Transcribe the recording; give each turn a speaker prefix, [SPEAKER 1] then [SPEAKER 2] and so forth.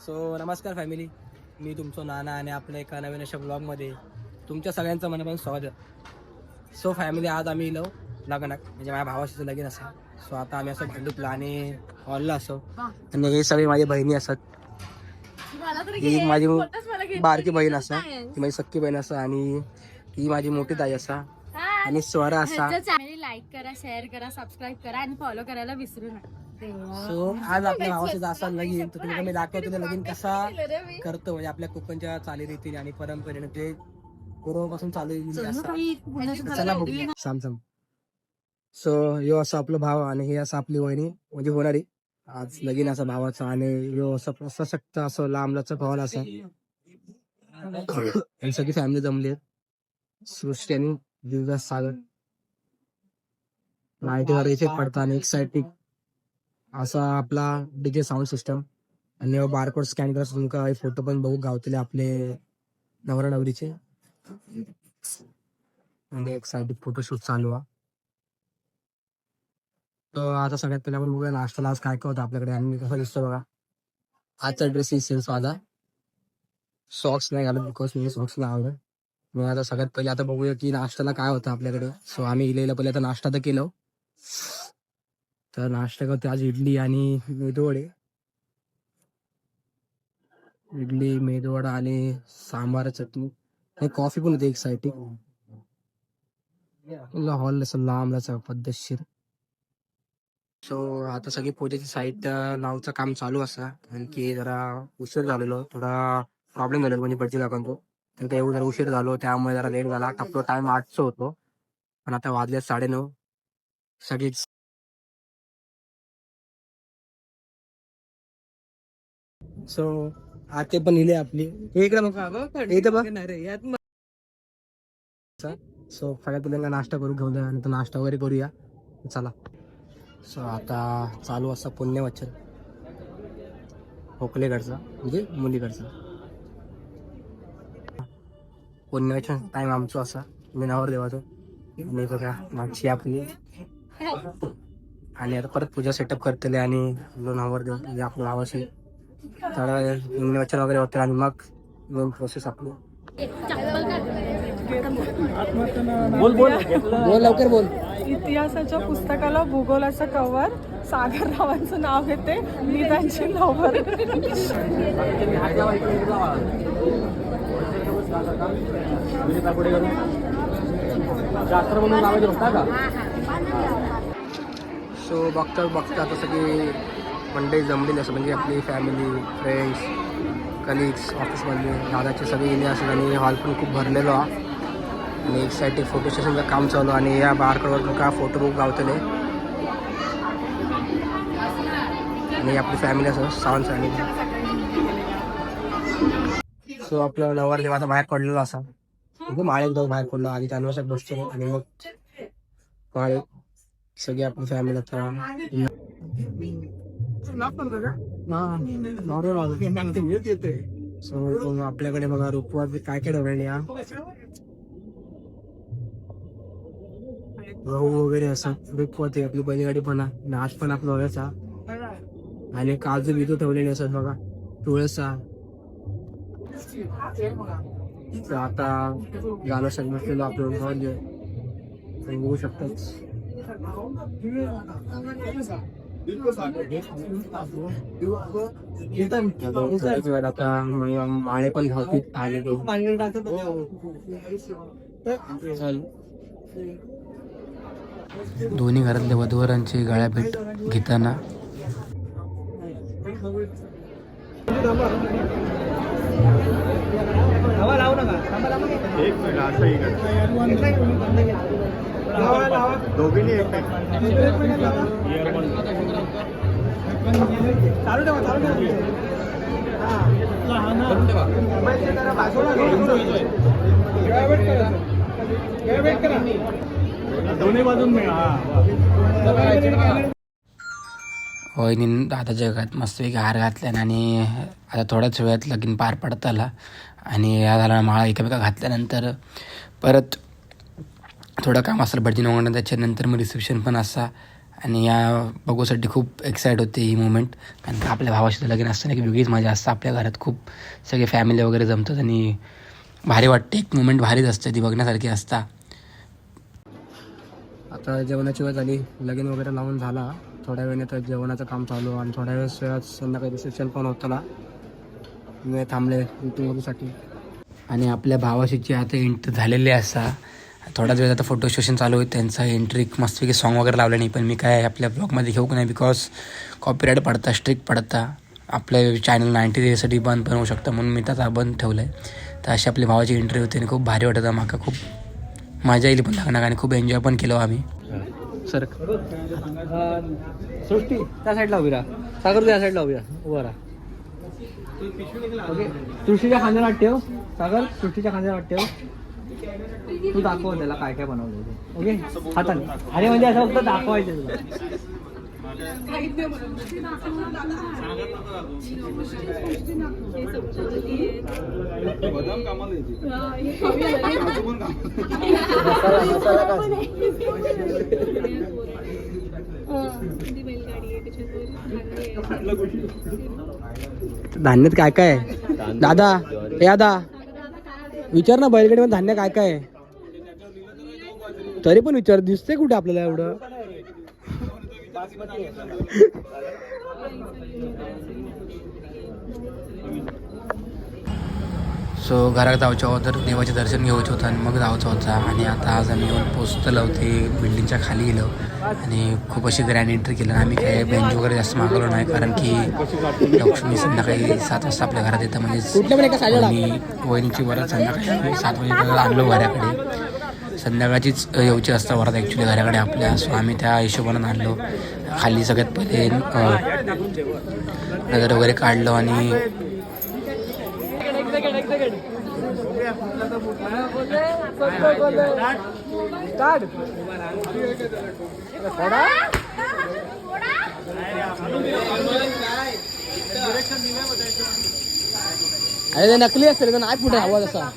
[SPEAKER 1] So नमस्कार family, मी तुमचं नाना आणि आपल्या एका नवीन अशा ब्लॉगमध्ये तुमच्या सगळ्यांचं मनापासून स्वागत. सो फॅमिली, आज आम्ही इलो लग्नात, म्हणजे माझ्या भावाशीचं लगीन असं. सो आता आम्ही असं भांडूतला आणि हॉलला असो, आणि हे सगळे माझी बहिणी असतात. ही माझी बारकी बहीण असा, ती माझी सक्की बहीण असा, आणि ही माझी मोठी ताई असा, आणि स्वरा असा.
[SPEAKER 2] लाईक करा, शेअर करा, सबस्क्राईब करा आणि फॉलो करायला विसरू नका.
[SPEAKER 1] सो आज आपल्या भावाचं असं लगीन, तर तुम्ही मी दाखवतो लगीन कसा करतो, म्हणजे आपल्या कोकणच्या चालीरीतीने आणि परंपरेने ते पूर्वापासून चालू आहे. चला बघूया. सामसाम. सो यो असं आपलं भाव आणि हे असं आपली वहिनी म्हणजे होणारी आज लगीन असं भावाचं, आणि यो असं सशक्त असं लांबलाचं भावाला असं सगळी फॅमिली जमली आहेत. सृष्टी आणि दिवस सागर लाईटीवर इफेक्ट पडता, आणि एक्साइटिंग असा आपला डीजे साऊंड सिस्टम, आणि बारकोड स्कॅन करा तुमका फोटो पण बघू गावतले आपले नवरा नवरीचे, आणि एक्साइटिंग फोटोशूट चालू आहे. तर आता सगळ्यात पहिला आपण बघूया नाश्त्याला आज काय काय होतं आपल्याकडे, आणि कसं दिसतो बघा. आजचा ड्रेस सेल माझा सॉक्स नाही घालत, बिकॉज मी सॉक्स लावलं. मग आता सगळ्यात पहिले आता बघूया की नाश्त्याला काय होतं आपल्याकडे. सो आम्ही इलेला पहिले आता नाश्ता तर केलं, तर नाश्ता करतो आज इडली आणि मेदूवडे. इडली, मेदूवडा आणि सांबार चटणी, आणि कॉफी पण होती एक्साइटिंग. हॉल असं लांबलाच पद्धतशीर. सो आता सगळी पूजेची साहित्य लावचं काम चालू असा, आणखी जरा उशीर झालेलो, थोडा प्रॉब्लेम झालेला म्हणजे भटजी काकांचो, तर ते जरा उशीर झालो, त्यामुळे जरा लेट झाला. आपला टाइम 8चा होतो, पण आता वाजले 9:30. सगळी सो आते पण इले आपली इकडे मग सो सगळ्यात पहिल्यांदा नाश्ता करू घेऊन, नंतर नाश्ता वगैरे करूया. चला. सो आता चालू असं पुण्यवचन खोकलेकडचा म्हणजे मुलीकडचा पुण्यवचन टाइम आमचं असा, मी नावावर देवाचं. आणि बघा मागची आपली, आणि आता परत पूजा सेटअप करतले, आणि नावावर देव म्हणजे आपलं नावाशी तर पुण्यवचन वगैरे होतं, आणि मग दोन प्रोसेस आपली. बोल बोल बोल लवकर बोल.
[SPEAKER 3] इतिहासाच्या पुस्तकाला भूगोलाचं कव्हर, सागर रावांचं नाव येते, मी त्यांची नववर.
[SPEAKER 1] सो बघता आता सगळी मंडळी जमलेली असं, म्हणजे आपली फॅमिली, फ्रेंड्स, कलिग्स, ऑफिसमधले दादाचे सगळे गेले असतात, आणि हॉल पण खूप भरलेलो आहे, आणि एक्साइटिंग फोटो सेशनचं काम चालू, आणि या बारकडवर का फोटो बुक गावतले, आणि आपली फॅमिली असं सावंत फॅमिली. सो आपलं नवर देव आता बाहेर पडलेलो असा, म्हणजे माळेक जाऊ बाहेर पडलो, आधी त्यानुसार बसतो, आणि मग माळे सगळी आपली फॅमिली आता. सो आपल्याकडे बघा रुपवात काय काय ठेवलेली या गहू वगैरे असं रुपवत आपली बैलगाडी पण आहे, नाच पण आपला व्हायचा, आणि काजू बिजू ठेवलेले असत बघा, तुळसा. आता गाणं सांगितलेलं आपलं बघू शकतात. आता माळे पण घालतील, दोन्ही घरातले वधूवरांची गळ्याभेट घेताना.
[SPEAKER 4] दोघींनी एक दोन्ही बाजून
[SPEAKER 5] वहिनी दादाच्या घरात मस्तपैकी हार घातल्यानं, आणि आता थोड्याच वेळात लगीन पार पडत आला, आणि या झाला माळा एकामेका घातल्यानंतर परत थोडं काम असेल भटजी नवंगण, त्याच्यानंतर मग रिसेप्शन पण असा, आणि या बघूसाठी खूप एक्साइट होते ही मुमेंट. कारण का आपल्या भावाशी लग्न असताना की वेगळीच मजा असते. आपल्या घरात खूप सगळे फॅमिली वगैरे जमतात आणि भारी वाटते. एक मुमेंट भारीच असते, ती बघण्यासारखी असता.
[SPEAKER 1] आता जेवणाची वेळ झाली, लगीन वगैरे लावून झाला. थोड्या वेळाने तर जेवणाचं काम चालू आणि थोड्या वेळेस संध्याकाळी रिसेप्शन पण होतं. मी थांबले मीटिंगसाठी. आणि आपल्या भावाशीची आता एंट्री झालेली असा. थोड्याच वेळात आता फोटो सेशन चालू होईल त्यांचा. एंट्री मस्तपैकी सॉन्ग वगैरे लावलं नाही, पण मी काय आपल्या ब्लॉगमध्ये घेऊ नाही बिकॉज कॉपीराईट पडता, स्ट्रिक्ट पडता. आपल्या चॅनल 90 डेजसाठी बंद पण होऊ शकतं, म्हणून मी त्याचा बंद ठेवलं आहे. तर अशी आपली भावाची एंट्री होती आणि खूप भारी वाटतं. माका खूप मजा येईल पण लागणार आणि खूप एन्जॉय पण केलो आम्ही. सर सृष्टी त्या साईडला उभी राहा, सागर त्या साईडला उभी राहा, उभा राहा. ओके, सृष्टीच्या खांद्याला हात ठेव. सागर सृष्टीच्या खांद्याला हात ठेव. तू दाखव त्याला काय काय बनवलं ते. ओके, हाताने. अरे म्हणजे असं फक्त दाखवायचं तुला. धान्यात काय काय आहे दादा? हे दादा विचार ना, बैलगाडीमध्ये धान्य काय काय आहे तरी पण विचार. दिसते कुठे आपल्याला एवढं?
[SPEAKER 5] सो घरात जायच्या अगोदर देवाचे दर्शन घ्यायचं होतं आणि मग जायचं होतं. आणि आता आज आम्ही येऊन पोचतलो ते बिल्डिंगच्या खाली गेलो आणि खूप अशी ग्रँड एंट्री केलं. आम्ही काय बेंच वगैरे जास्त मागवलो नाही, कारण की लक्ष्मी संध्याकाळी 7 वाजता आपल्या घरात येतं. म्हणजे मी वहिनीची वरात संध्याकाळी 7 वाजेपर्यंत आणलो घराकडे. संध्याकाळचीच येऊची असतं वरात ॲक्च्युली घराकडे आपल्या. सो आम्ही त्या हिशोबानं आणलो. खाली सगळ्यात पहिले नजर वगैरे काढलो आणि
[SPEAKER 1] अरे नकली असते तर नाही पुढे आवाज असा.